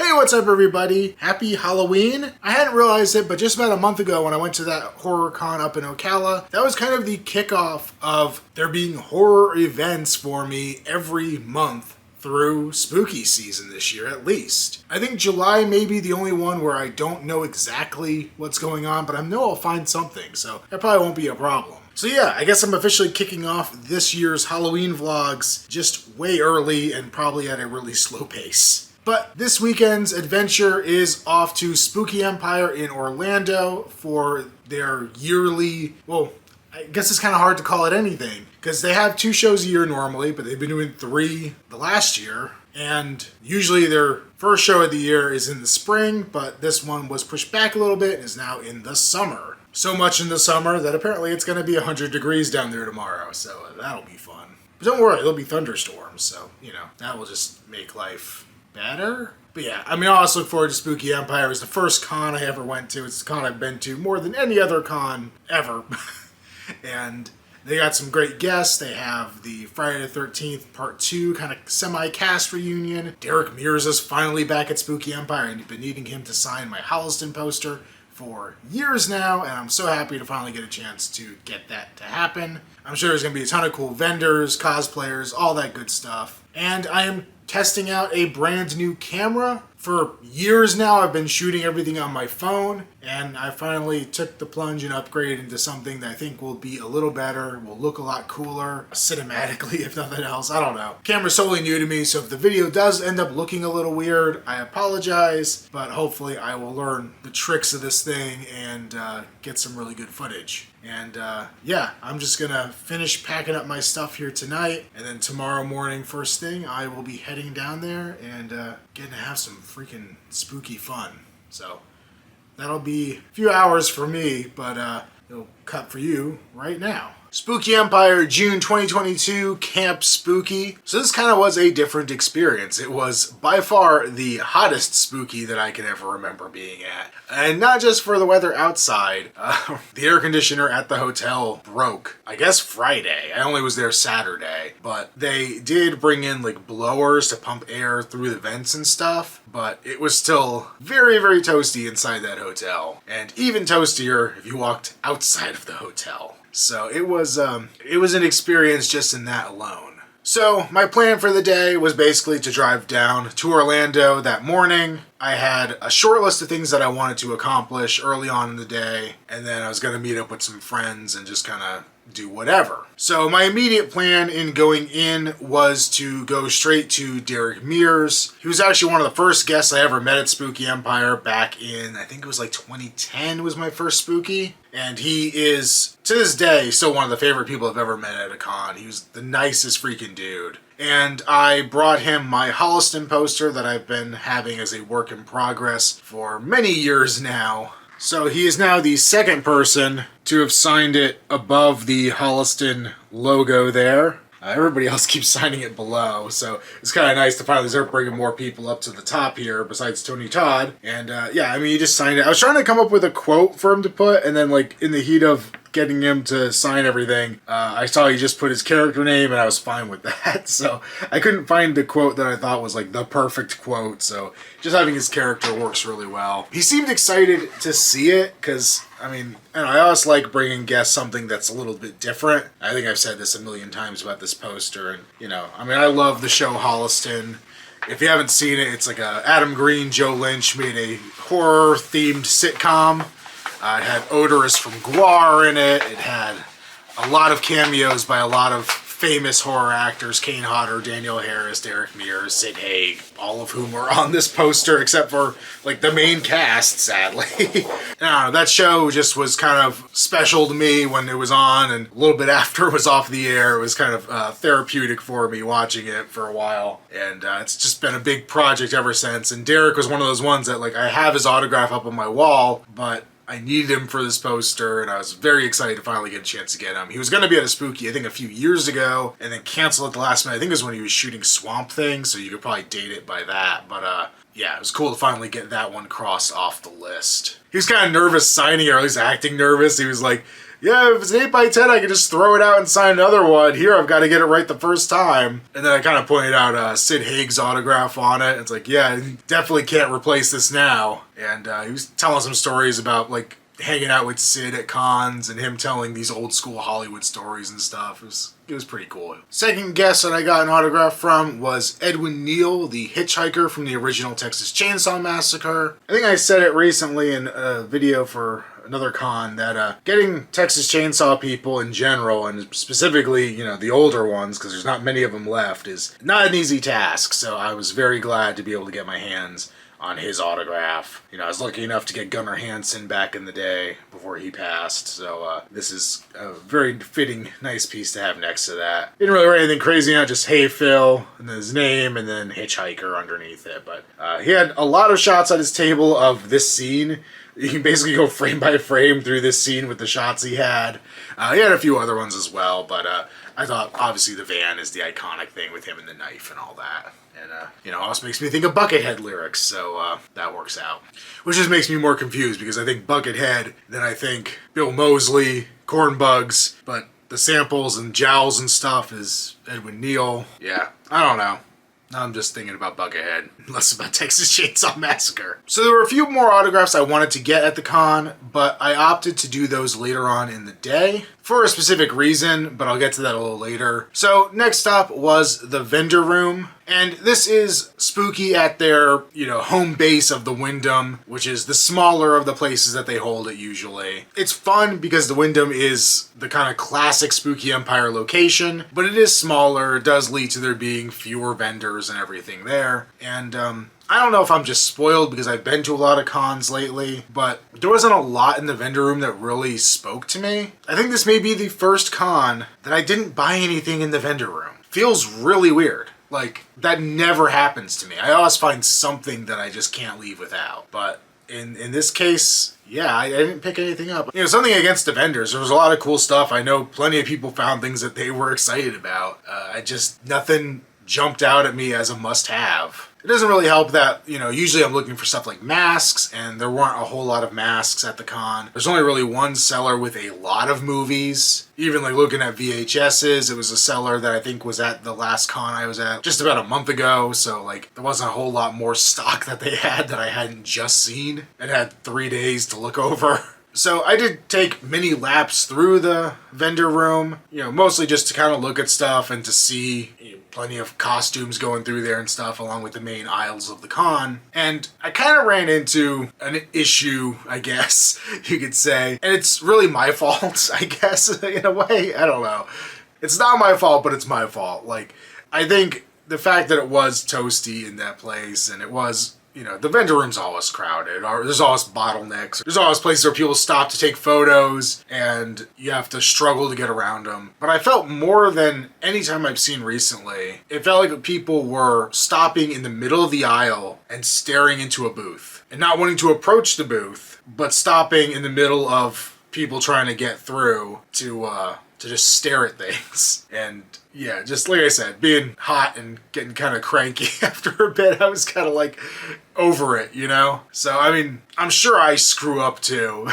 Hey, what's up everybody? Happy Halloween! I hadn't realized it, but just about a month ago when I went to that horror con up in Ocala, that was kind of the kickoff of there being horror events for me every month through spooky season this year at least. I think July may be the only one where I don't know exactly what's going on, but I know I'll find something, so that probably won't be a problem. So yeah, I guess I'm officially kicking off this year's Halloween vlogs just way early and probably at a really slow pace. But this weekend's adventure is off to Spooky Empire in Orlando for their yearly, well, I guess it's kind of hard to call it anything, because they have 2 shows a year normally, but they've been doing 3 the last year, and usually their first show of the year is in the spring, but this one was pushed back a little bit and is now in the summer. So much in the summer that apparently it's going to be 100 degrees down there tomorrow, so that'll be fun. But don't worry, there'll be thunderstorms, so, that will just make life better. But yeah, I mean, I also look forward to Spooky Empire. It was the first con I ever went to. It's the con I've been to more than any other con ever. And they got some great guests. They have the Friday the 13th Part 2 kind of semi-cast reunion. Derek Mears is finally back at Spooky Empire, and I've been needing him to sign my Holliston poster for years now, and I'm so happy to finally get a chance to get that to happen. I'm sure there's going to be a ton of cool vendors, cosplayers, all that good stuff. And I am testing out a brand new camera. For years now, I've been shooting everything on my phone, and I finally took the plunge and upgraded into something that I think will be a little better, will look a lot cooler, cinematically if nothing else, I don't know. Camera's totally new to me, so if the video does end up looking a little weird, I apologize, but hopefully I will learn the tricks of this thing and get some really good footage. And yeah, I'm just gonna finish packing up my stuff here tonight, and then tomorrow morning, first thing, I will be heading down there and getting to have some freaking spooky fun. So that'll be a few hours for me, but it'll cut for you right now. Spooky Empire, June 2022, Camp Spooky. So this kind of was a different experience. It was by far the hottest spooky that I can ever remember being at. And not just for the weather outside. The air conditioner at the hotel broke, I guess Friday. I only was there Saturday. But they did bring in like blowers to pump air through the vents and stuff. But it was still very, very toasty inside that hotel. And even toastier if you walked outside of the hotel. So it was an experience just in that alone. So my plan for the day was basically to drive down to Orlando that morning. I had a short list of things that I wanted to accomplish early on in the day, and then I was going to meet up with some friends and just kind of do whatever. So my immediate plan in going in was to go straight to Derek Mears. He was actually one of the first guests I ever met at Spooky Empire back in, I think it was like 2010 was my first spooky. And he is, to this day, still one of the favorite people I've ever met at a con. He was the nicest freaking dude. And I brought him my Holliston poster that I've been having as a work in progress for many years now. So he is now the second person to have signed it above the Holliston logo there. Everybody else keeps signing it below, so it's kind of nice to finally start bringing more people up to the top here besides Tony Todd. And yeah, I mean, he just signed it. I was trying to come up with a quote for him to put, and then like in the heat of getting him to sign everything, I saw he just put his character name, and I was fine with that. So I couldn't find the quote that I thought was like the perfect quote, so just having his character works really well. He seemed excited to see it, because I mean, and I always like bringing guests something that's a little bit different. I think I've said this a million times about this poster, and I mean, I love the show Holliston. If you haven't seen it, it's like Adam Green, Joe Lynch made a horror-themed sitcom. It had Odorous from Guar in it. It had a lot of cameos by a lot of famous horror actors: Kane Hodder, Danielle Harris, Derek Mears, Sid Haig, all of whom were on this poster except for like the main cast, sadly. I don't know, that show just was kind of special to me when it was on, and a little bit after it was off the air. It was kind of therapeutic for me watching it for a while, and it's just been a big project ever since. And Derek was one of those ones that like I have his autograph up on my wall, but I needed him for this poster, and I was very excited to finally get a chance to get him. He was going to be at a spooky, I think, a few years ago, and then canceled at the last minute. I think it was when he was shooting Swamp Thing, so you could probably date it by that. But yeah, it was cool to finally get that one crossed off the list. He was kind of nervous signing, or at least acting nervous. He was like, yeah, if it's an 8x10, I can just throw it out and sign another one. Here, I've got to get it right the first time. And then I kind of pointed out Sid Haig's autograph on it. It's like, yeah, you definitely can't replace this now. And he was telling some stories about, like, hanging out with Sid at cons and him telling these old school Hollywood stories and stuff. It was pretty cool. Second guest that I got an autograph from was Edwin Neal, the hitchhiker from the original Texas Chainsaw Massacre. I think I said it recently in a video for another con that getting Texas Chainsaw people in general, and specifically, you know, the older ones, because there's not many of them left, is not an easy task. So I was very glad to be able to get my hands on his autograph. You know, I was lucky enough to get Gunnar Hansen back in the day before he passed, so this is a very fitting, nice piece to have next to that. Didn't really write anything crazy on it, just "Hey Phil," and then his name, and then "Hitchhiker" underneath it, but he had a lot of shots on his table of this scene. You can basically go frame by frame through this scene with the shots he had. He had a few other ones as well, but I thought obviously the van is the iconic thing with him and the knife and all that. And, you know, also makes me think of Buckethead lyrics, so that works out. Which just makes me more confused, because I think Buckethead, then I think Bill Moseley, Cornbugs, but the samples and jowls and stuff is Edwin Neal. Yeah, I don't know. Now I'm just thinking about Buckethead, less about Texas Chainsaw Massacre. So there were a few more autographs I wanted to get at the con, but I opted to do those later on in the day for a specific reason, but I'll get to that a little later. So next up was the vendor room. And this is spooky at their, you know, home base of the Wyndham, which is the smaller of the places that they hold it usually. It's fun because the Wyndham is the kind of classic Spooky Empire location, but it is smaller. It does lead to there being fewer vendors and everything there. And I don't know if I'm just spoiled because I've been to a lot of cons lately, but there wasn't a lot in the vendor room that really spoke to me. I think this may be the first con that I didn't buy anything in the vendor room. Feels really weird. Like, that never happens to me. I always find something that I just can't leave without. But in this case, yeah, I didn't pick anything up. You know, something against the vendors. There was a lot of cool stuff. I know plenty of people found things that they were excited about. Nothing jumped out at me as a must-have. It doesn't really help that, you know, usually I'm looking for stuff like masks, and there weren't a whole lot of masks at the con. There's only really one seller with a lot of movies. Even like looking at VHSs, it was a seller that I think was at the last con I was at just about a month ago, so like there wasn't a whole lot more stock that they had that I hadn't just seen and had 3 days to look over. So I did take many laps through the vendor room, you know, mostly just to kind of look at stuff and to see, you know, plenty of costumes going through there and stuff along with the main aisles of the con. And I kind of ran into an issue, I guess you could say. And it's really my fault, I guess, in a way. I don't know. It's not my fault, but it's my fault. Like, I think the fact that it was toasty in that place and it was, you know, the vendor room's always crowded, or there's always bottlenecks. There's always places where people stop to take photos and you have to struggle to get around them. But I felt more than any time I've seen recently, it felt like people were stopping in the middle of the aisle and staring into a booth and not wanting to approach the booth, but stopping in the middle of people trying to get through to just stare at things. And yeah, just like I said, being hot and getting kind of cranky after a bit, I was kind of like over it, you know? So, I mean, I'm sure I screw up too,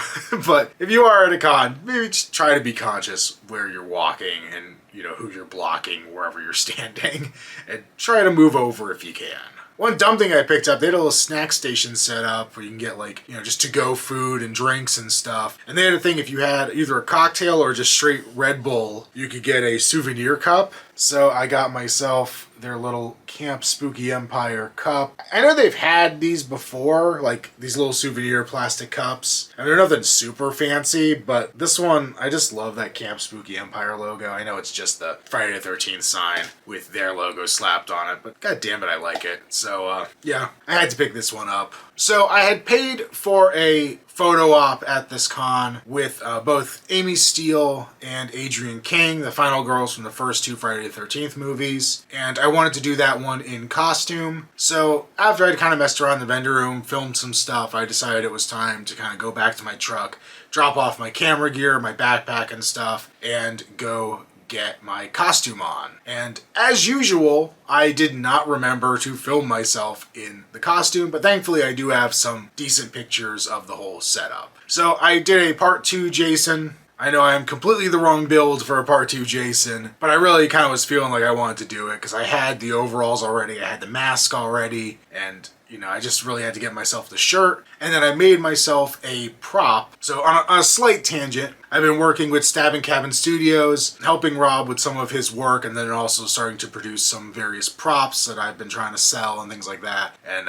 but if you are at a con, maybe just try to be conscious where you're walking and, you know, who you're blocking wherever you're standing, and try to move over if you can. One dumb thing I picked up, they had a little snack station set up where you can get like, you know, just to-go food and drinks and stuff. And they had a thing, if you had either a cocktail or just straight Red Bull, you could get a souvenir cup. So I got myself their little Camp Spooky Empire cup. I know they've had these before, like these little souvenir plastic cups. And they're nothing super fancy, but this one, I just love that Camp Spooky Empire logo. I know it's just the Friday the 13th sign with their logo slapped on it, but god damn it, I like it. So yeah, I had to pick this one up. So I had paid for a photo op at this con with both Amy Steele and Adrienne King, the final girls from the first two Friday the 13th movies, and I wanted to do that one in costume. So after I'd kind of messed around the vendor room, filmed some stuff, I decided it was time to kind of go back to my truck, drop off my camera gear, my backpack and stuff, and go get my costume on. And as usual, I did not remember to film myself in the costume, but thankfully I do have some decent pictures of the whole setup. So I did a part 2 Jason I know I am completely the wrong build for a part 2 Jason, but I really kind of was feeling like I wanted to do it because I had the overalls already, I had the mask already, and you know, I just really had to get myself the shirt, and then I made myself a prop. So on a slight tangent, I've been working with Stabbing Cabin Studios, helping Rob with some of his work, and then also starting to produce some various props that I've been trying to sell and things like that. And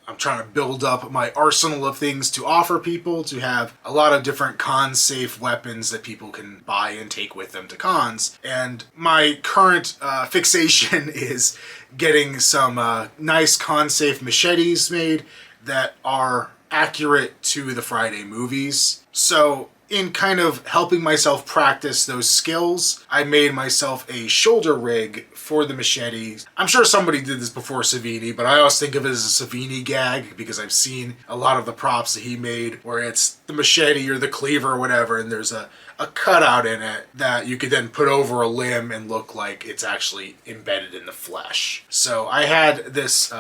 I'm trying to build up my arsenal of things to offer people, to have a lot of different con-safe weapons that people can buy and take with them to cons. And my current fixation is getting some nice con-safe machetes made that are accurate to the Friday movies. So in kind of helping myself practice those skills, I made myself a shoulder rig for the machete. I'm sure somebody did this before Savini, but I always think of it as a Savini gag because I've seen a lot of the props that he made where it's the machete or the cleaver or whatever, and there's a cutout in it that you could then put over a limb and look like it's actually embedded in the flesh. So I had this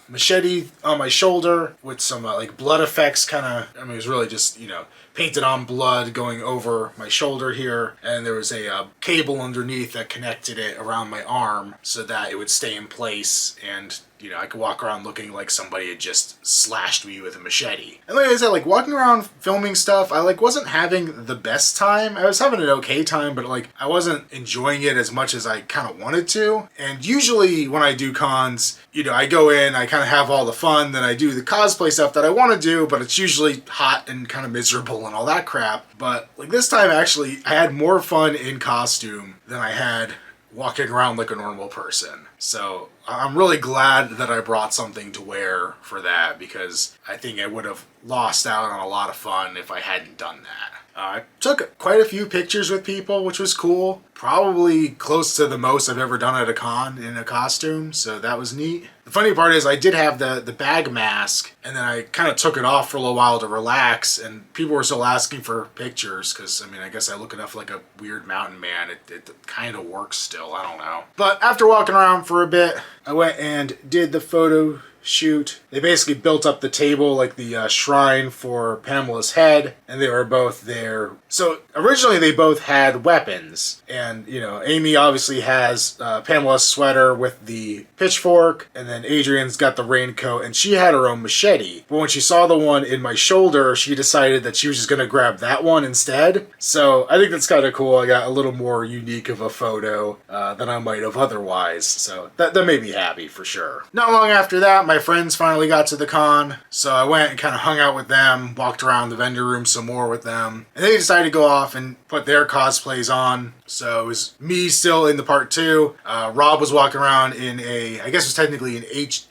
machete on my shoulder with some like blood effects kind of, I mean, it was really just, you know, painted on blood going over my shoulder here, and there was a cable underneath that connected it around my arm so that it would stay in place, and you know, I could walk around looking like somebody had just slashed me with a machete. And like I said, like walking around filming stuff, I like wasn't having the best time. I was having an okay time, but like I wasn't enjoying it as much as I kind of wanted to. And usually when I do cons, you know, I go in, I kind of have all the fun, then I do the cosplay stuff that I want to do, but it's usually hot and kind of miserable and all that crap. But like this time, actually, I had more fun in costume than I had walking around like a normal person. So I'm really glad that I brought something to wear for that, because I think I would have lost out on a lot of fun if I hadn't done that. I took quite a few pictures with people, which was cool. Probably close to the most I've ever done at a con in a costume, so that was neat. The funny part is I did have the bag mask, and then I kind of took it off for a little while to relax, and people were still asking for pictures, because, I mean, I guess I look enough like a weird mountain man. It kind of works still, I don't know. But after walking around for a bit, I went and did the photo shoot. They basically built up the table like the shrine for Pamela's head, and they were both there. So originally they both had weapons, and you know, Amy obviously has Pamela's sweater with the pitchfork, and then Adrian's got the raincoat, and she had her own machete. But when she saw the one in my shoulder, she decided that she was just gonna grab that one instead. So I think that's kind of cool. I got a little more unique of a photo than I might have otherwise. So that made me happy for sure. Not long after that, my friends finally got to the con, so I went and kind of hung out with them, walked around the vendor room some more with them, and they decided to go off and put their cosplays on. So it was me still in the part 2. Rob was walking around in a, I guess it was technically an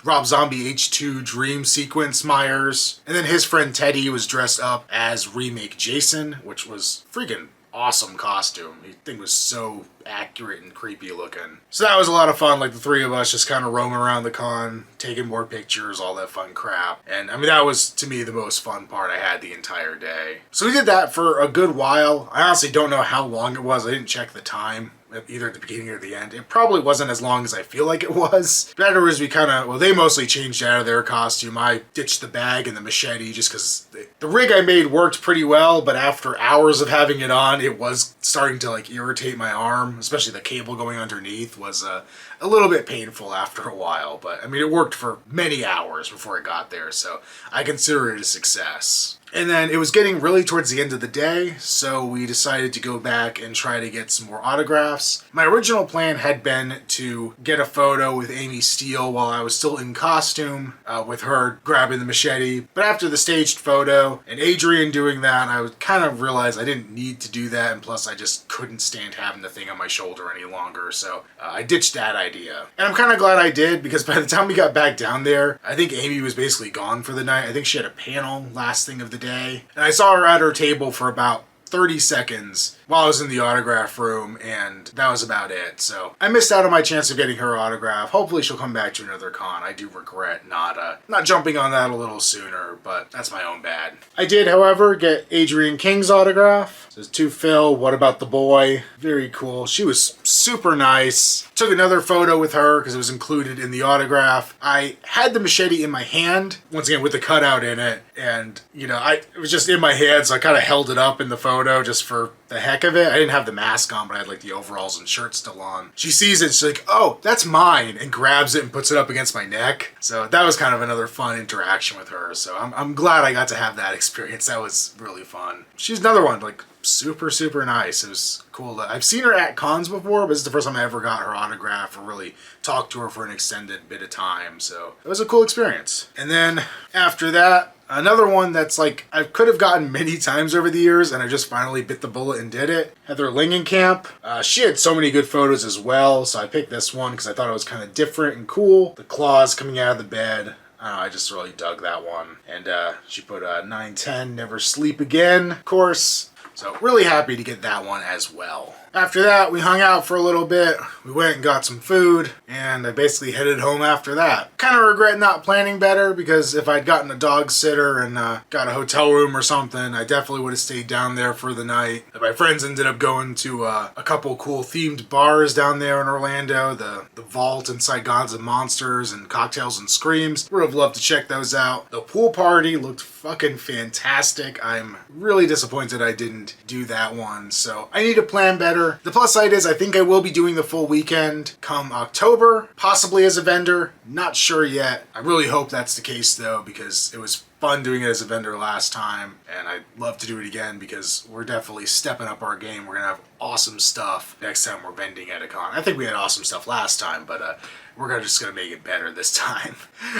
Rob Zombie H2 Dream Sequence Myers, and then his friend Teddy was dressed up as Remake Jason, which was freaking awesome costume. The thing was so accurate and creepy looking. So that was a lot of fun, like the three of us just kind of roaming around the con, taking more pictures, all that fun crap. And I mean, that was, to me, the most fun part I had the entire day. So we did that for a good while. I honestly don't know how long it was. I didn't check the time, either at the beginning or the end. It probably wasn't as long as I feel like it was. But afterwards, we kind of, well, they mostly changed out of their costume. I ditched the bag and the machete just because the rig I made worked pretty well, but after hours of having it on, it was starting to like irritate my arm, especially the cable going underneath was a little bit painful after a while. But I mean, it worked for many hours before it got there, so I consider it a success. And then it was getting really towards the end of the day, so we decided to go back and try to get some more autographs. My original plan had been to get a photo with Amy Steele while I was still in costume, with her grabbing the machete. But after the staged photo and Adrian doing that, I would kind of realize I didn't need to do that, and plus I just couldn't stand having the thing on my shoulder any longer, so I ditched that idea. And I'm kind of glad I did, because by the time we got back down there, I think Amy was basically gone for the night. I think she had a panel last thing of the day. And I saw her at her table for about 30 seconds while I was in the autograph room, and that was about it. So I missed out on my chance of getting her autograph. Hopefully she'll come back to another con. I do regret not jumping on that a little sooner, but that's my own bad. I did, however, get Adrienne King's autograph. It says, "To Phil, what about the boy?" Very cool. She was super nice. Took another photo with her because it was included in the autograph. I had the machete in my hand, once again with the cutout in it, and you know, it was just in my hand, so I kind of held it up in the photo just for the heck of it. I didn't have the mask on, but I had like the overalls and shirt still on. She sees it, she's like, oh, that's mine, and grabs it and puts it up against my neck. So that was kind of another fun interaction with her. So I'm glad I got to have that experience. That was really fun. She's another one, like super, super nice. It was cool. I've seen her at cons before, but this is the first time I ever got her autograph or really talked to her for an extended bit of time. So it was a cool experience. And then after that, another one that's like I could have gotten many times over the years, and I just finally bit the bullet and did it. Heather Langenkamp. She had so many good photos as well, so I picked this one because I thought it was kind of different and cool. The claws coming out of the bed. I just really dug that one. And she put 910 Never Sleep Again, of course. So really happy to get that one as well. After that, we hung out for a little bit. We went and got some food, and I basically headed home after that. Kind of regret not planning better, because if I'd gotten a dog sitter and got a hotel room or something, I definitely would have stayed down there for the night. My friends ended up going to a couple cool themed bars down there in Orlando, the Vault inside Gods and Monsters and Cocktails and Screams. Would have loved to check those out. The pool party looked fucking fantastic. I'm really disappointed I didn't do that one, so I need to plan better. The plus side is I think I will be doing the full weekend come October, possibly as a vendor. Not sure yet. I really hope that's the case though, because it was fun doing it as a vendor last time, and I'd love to do it again because we're definitely stepping up our game. We're gonna have awesome stuff next time we're vending at a con. I think we had awesome stuff last time, but we're just gonna make it better this time.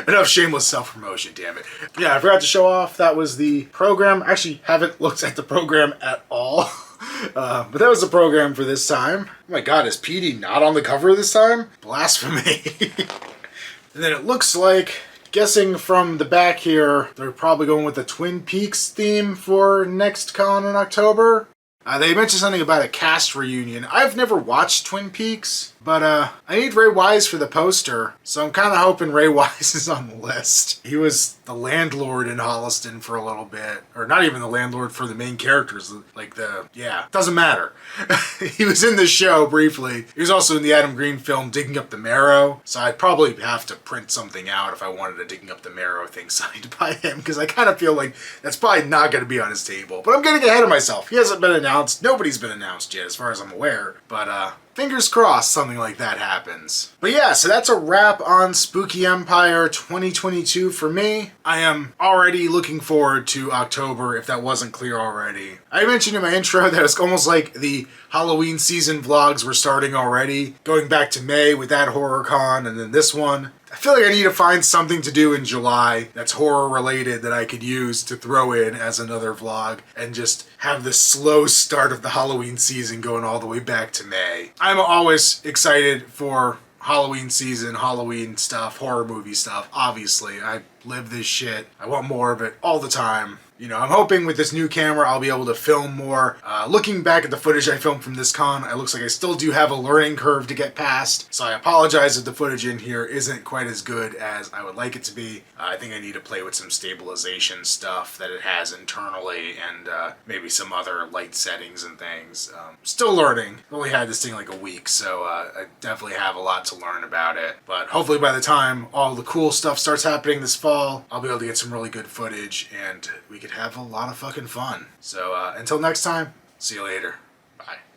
Enough shameless self-promotion, damn it. Yeah, I forgot to show off. That was the program. I actually haven't looked at the program at all. But that was the program for this time. Oh my god, is Petey not on the cover this time? Blasphemy. And then it looks like, guessing from the back here, they're probably going with the Twin Peaks theme for next con in October. They mentioned something about a cast reunion. I've never watched Twin Peaks, but I need Ray Wise for the poster, so I'm kind of hoping Ray Wise is on the list. He was the landlord in Holliston for a little bit, or not even the landlord for the main characters, doesn't matter. He was in the show briefly. He was also in the Adam Green film Digging Up the Marrow, so I'd probably have to print something out if I wanted a Digging Up the Marrow thing signed by him, because I kind of feel like that's probably not going to be on his table. But I'm getting ahead of myself. He hasn't been announced. Nobody's been announced yet, as far as I'm aware. But fingers crossed something like that happens. But yeah, so that's a wrap on Spooky Empire 2022 for me. I am already looking forward to October, if that wasn't clear already. I mentioned in my intro that it's almost like the Halloween season vlogs were starting already, going back to May with that horror con and then this one. I feel like I need to find something to do in July that's horror related that I could use to throw in as another vlog and just have the slow start of the Halloween season going all the way back to May. I'm always excited for Halloween season, Halloween stuff, horror movie stuff. Obviously, I live this shit. I want more of it all the time. You know, I'm hoping with this new camera I'll be able to film more. Looking back at the footage I filmed from this con, it looks like I still do have a learning curve to get past. So I apologize if the footage in here isn't quite as good as I would like it to be. I think I need to play with some stabilization stuff that it has internally and maybe some other light settings and things. Still learning. I've only had this thing like a week, so I definitely have a lot to learn about it. But hopefully by the time all the cool stuff starts happening this fall, I'll be able to get some really good footage and we could have a lot of fucking fun. So until next time, see you later.